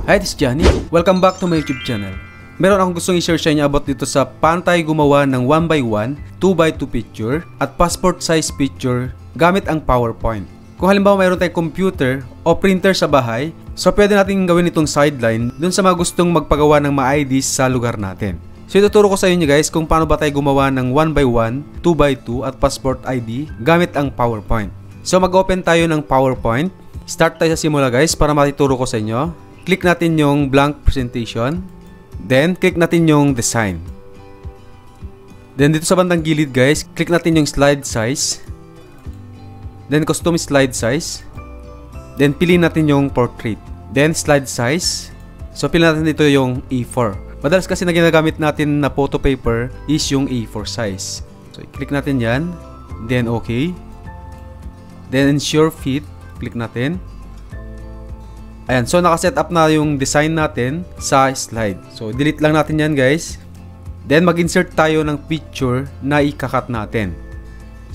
Hi, this is Johnny. Welcome back to my YouTube channel. Meron akong gustong i-share sa inyo about dito sa paano tayo gumawa ng 1x1, 2x2 picture at passport size picture gamit ang PowerPoint. Kung halimbawa mayroon tayong computer o printer sa bahay, so pwede natin gawin itong sideline dun sa mga gustong magpagawa ng mga IDs sa lugar natin. So ituturo ko sa inyo guys kung paano ba tayo gumawa ng 1x1, 2x2 at passport ID gamit ang PowerPoint. So mag-open tayo ng PowerPoint. Start tayo sa simula guys para matuturo ko sa inyo. Click natin yung blank presentation. Then, click natin yung design. Then, dito sa bandang gilid guys, click natin yung slide size. Then, custom slide size. Then, piliin natin yung portrait. Then, slide size. So, piliin natin dito yung A4. Madalas kasi na ginagamit natin na photo paper is yung A4 size. So, click natin yan. Then, okay. Then, ensure fit. Click natin. Ayan, so nakaset up na yung design natin sa slide. So, delete lang natin yan guys. Then, mag-insert tayo ng picture na ikakat natin.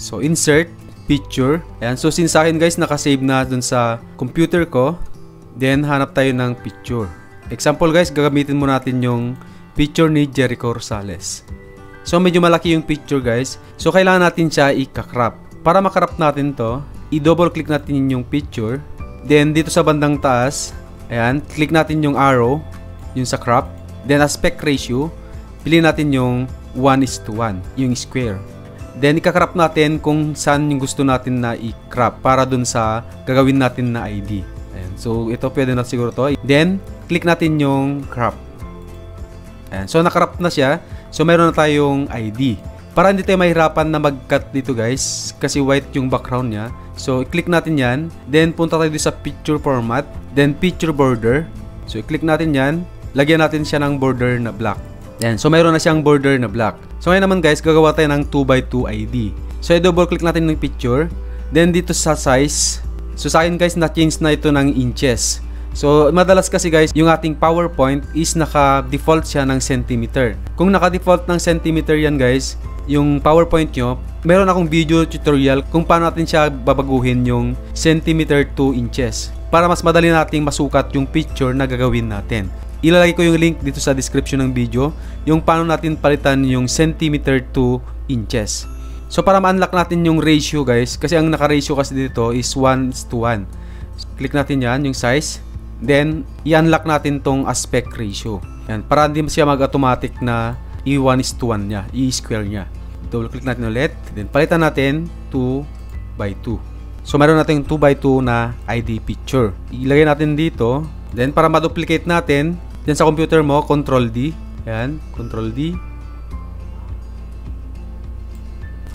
So, insert, picture. Ayan, so since sa akin guys, nakasave na dun sa computer ko. Then, hanap tayo ng picture. Example guys, gagamitin mo natin yung picture ni Jericho Rosales. So, medyo malaki yung picture guys. So, kailangan natin siya ikakrop. Para makrop natin to, i-double click natin yung picture. Then, dito sa bandang taas, ayan, click natin yung arrow, yung sa crop. Then, aspect ratio, piliin natin yung 1:1, yung square. Then, ikakrop natin kung saan yung gusto natin na i-crop para dun sa gagawin natin na ID. Ayan, so, ito pwede na siguro to. Then, click natin yung crop. Ayan, so, nakrop na siya. So, meron na tayong ID. Para hindi tayo mahirapan na mag-cut dito guys, kasi white yung background niya. So, i-click natin yan. Then, punta tayo dito sa picture format. Then, picture border. So, i-click natin yan. Lagyan natin siya ng border na black. Yan. So, mayroon na siyang border na black. So, ngayon naman guys, gagawa tayo ng 2x2 ID. So, i-double click natin ng picture. Then, dito sa size. So, sa akin guys, na-change na ito ng inches. So, madalas kasi guys, yung ating PowerPoint is naka-default siya ng centimeter. Kung naka-default ng centimeter yan guys, yung PowerPoint nyo, meron akong video tutorial kung paano natin siya babaguhin yung centimeter to inches para mas madali nating masukat yung picture na gagawin natin. Ilalagay ko yung link dito sa description ng video yung paano natin palitan yung centimeter to inches. So para ma-unlock natin yung ratio guys, kasi ang naka-ratio kasi dito is 1:1. So, click natin yan, yung size. Then, i-unlock natin tong aspect ratio. Yan, para hindi siya mag-automatic na i-1:1 niya, i-square niya. Double click natin ulit. Then, palitan natin 2x2. So, meron natin 2x2 na ID picture. Ilagay natin dito. Then, para ma-duplicate natin, dyan sa computer mo, Ctrl D. Yan, Ctrl D.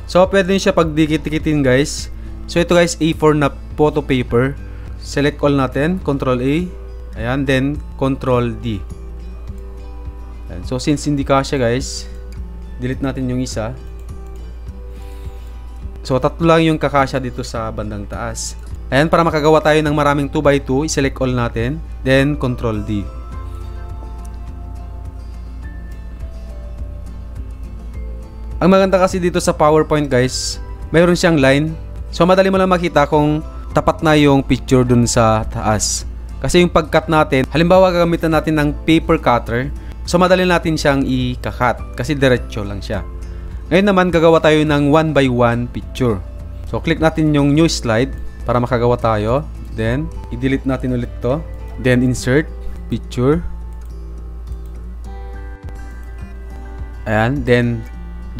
So, pwede nyo siya pagdikit-dikitin guys. So, ito guys, A4 na photo paper. Select all natin, Ctrl A. Ayan, then Ctrl D. Ayan. So, since hindi kasya guys, delete natin yung isa. So, tatlo lang yung kakasya dito sa bandang taas. Ayan, para makagawa tayo ng maraming 2x2, i-select all natin. Then, Ctrl D. Ang maganda kasi dito sa PowerPoint guys, mayroon siyang line. So, madali mo lang makita kung tapat na yung picture dun sa taas. Kasi yung pag-cut natin, halimbawa gagamitan natin ng paper cutter, so madali natin siyang i-cut kasi diretso lang siya. Ngayon naman gagawa tayo ng 1x1 picture. So click natin yung new slide para makagawa tayo. Then i-delete natin ulit to. Then insert picture. Ayan, then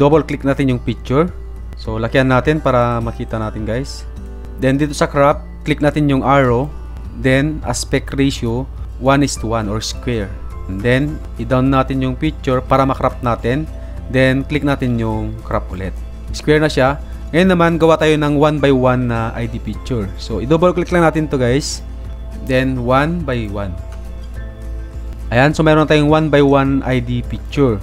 double click natin yung picture. So lakyan natin para makita natin guys. Then dito sa crop, click natin yung arrow. Then aspect ratio 1:1 or square. And then i-down natin yung picture para makrop natin. Then click natin yung crop ulit. Square na siya. Ngayon naman gawa tayo ng 1x1 na ID picture. So i-double click lang natin to guys. Then 1x1. Ayan, so meron tayong 1x1 ID picture.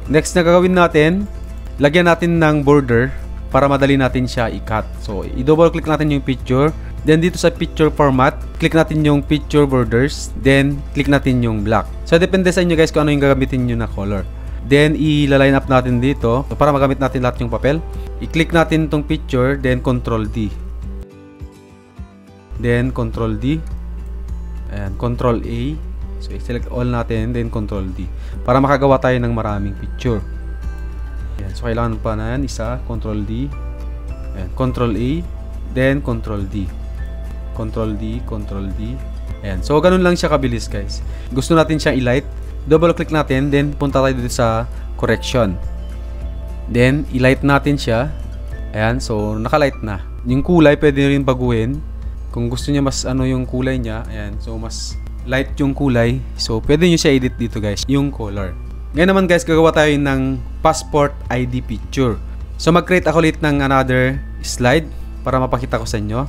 Next na gagawin natin, lagyan natin ng border para madali natin siya i-cut. So i-double click natin yung picture. Then dito sa picture format, click natin yung picture borders. Then click natin yung black. So depende sa inyo guys kung ano yung gagamitin nyo na color. Then i-line up natin dito. So, para magamit natin lahat yung papel, i-click natin tong picture, then Ctrl D. Then Ctrl D. Ayan, Ctrl A. So, i-select all natin, then Control D. Para makagawa tayo ng maraming picture. Ayan. So, kailangan pa na yan. Isa, Control D. Ayan. Control A, then Control D. Control D, Control D. Ayan. So, ganun lang siya kabilis, guys. Gusto natin siyang i-light. Double-click natin, then punta tayo dito sa Correction. Then, i-light natin siya. Ayan. So, naka-light na. Yung kulay, pwede rin baguhin. Kung gusto niya mas yung kulay niya. Ayan. So, mas light yung kulay. So, pwede nyo siya edit dito, guys. Yung color. Ngayon naman, guys, gagawa tayo ng passport ID picture. So, mag-create ako ulit ng another slide para mapakita ko sa inyo.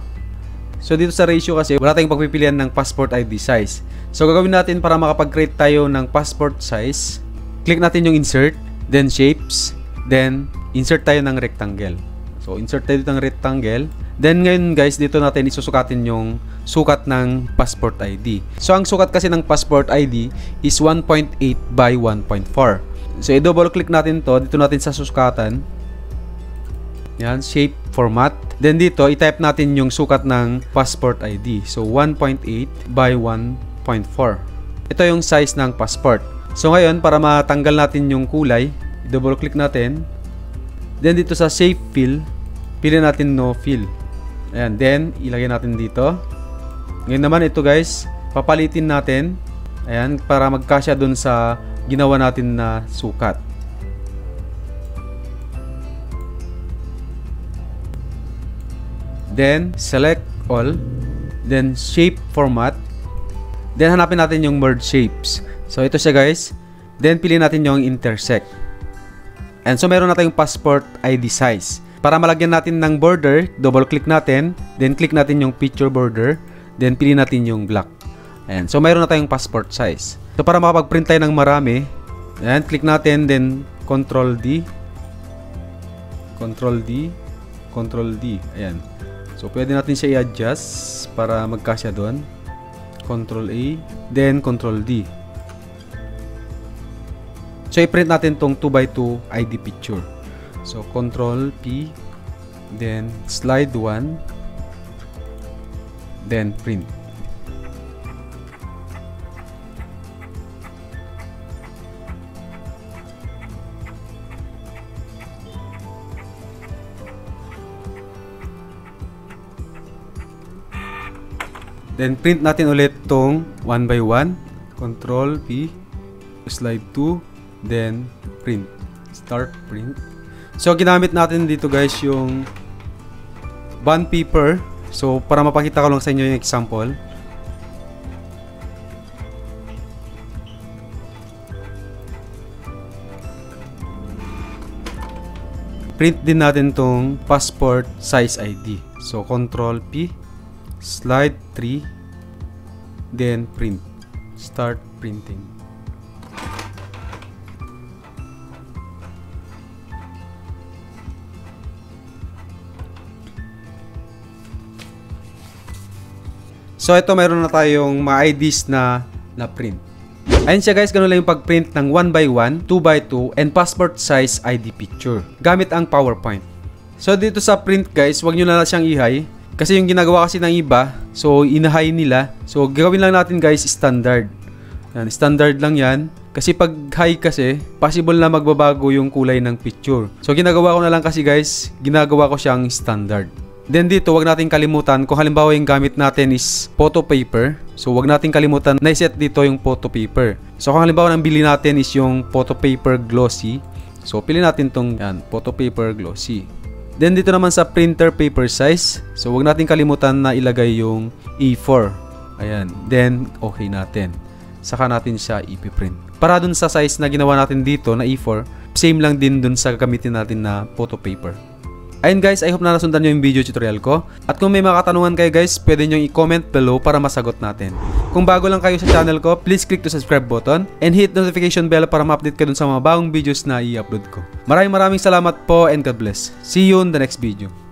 So, dito sa ratio kasi, wala tayong pagpipilian ng passport ID size. So, gagawin natin para makapag-create tayo ng passport size. Click natin yung insert, then shapes, then insert tayo ng rectangle. So, insert tayo dito ng rectangle. Then, ngayon guys, dito natin isusukatin yung sukat ng passport ID. So, ang sukat kasi ng passport ID is 1.8 by 1.4. So, i-double click natin to. Dito natin sa susukatan. Yan, shape, format. Then, dito, i-type natin yung sukat ng passport ID. So, 1.8 by 1.4. Ito yung size ng passport. So, ngayon, para matanggal natin yung kulay, i-double click natin. Then, dito sa shape fill, pili natin no fill. Ayan, then ilagay natin dito. Ngayon naman ito guys, papalitin natin. Ayan, para magkasya dun sa ginawa natin na sukat. Then select all. Then shape format. Then hanapin natin yung merge shapes. So ito siya guys. Then piliin natin yung intersect. And so meron na tayong passport ID size. Para malagyan natin ng border, double click natin, then click natin yung picture border, then pili natin yung black. Ayan. So mayroon na tayong passport size. So para makapag-print tayo ng marami, ayan, click natin, then Control D, Control D, Control D. Ayan. So pwede natin siya i-adjust para magkasya doon. Control A, then Control D. So i-print natin tong 2x2 ID picture. So, Control P, then slide 1, then print. Then, print natin ulit tong 1 by 1. Control P, slide 2, then print. Start print. So, ginamit natin dito guys yung bond paper. So, para mapakita ko lang sa inyo yung example. Print din natin tong passport size ID. So, Control P, slide 3, then print. Start printing. So, ito mayroon na tayong mga IDs na print. Ayun siya guys, ganun lang yung pag-print ng 1x1, 2x2, and passport size ID picture gamit ang PowerPoint. So, dito sa print guys, wag nyo na siyang i-high. Kasi yung ginagawa kasi ng iba, so ina-high nila. So, gagawin lang natin guys, standard. Yan, standard lang yan. Kasi pag high kasi, possible na magbabago yung kulay ng picture. So, ginagawa ko na lang kasi guys, ginagawa ko siyang standard. Then dito, wag natin kalimutan kung halimbawa yung gamit natin is photo paper. So, wag natin kalimutan na i-set dito yung photo paper. So, kung halimbawa ang bili natin is yung photo paper glossy. So, pili natin tong yan, photo paper glossy. Then dito naman sa printer paper size. So, wag natin kalimutan na ilagay yung A4. Ayan. Then, okay natin. Saka natin siya ipiprint. Para dun sa size na ginawa natin dito na A4, same lang din dun sa gagamitin natin na photo paper. Ayun guys, I hope na nasundan nyo yung video tutorial ko. At kung may mga katanungan kayo guys, pwede nyo i-comment below para masagot natin. Kung bago lang kayo sa channel ko, please click the subscribe button and hit notification bell para ma-update ka dun sa mga bagong videos na i-upload ko. Maraming salamat po and God bless. See you in the next video.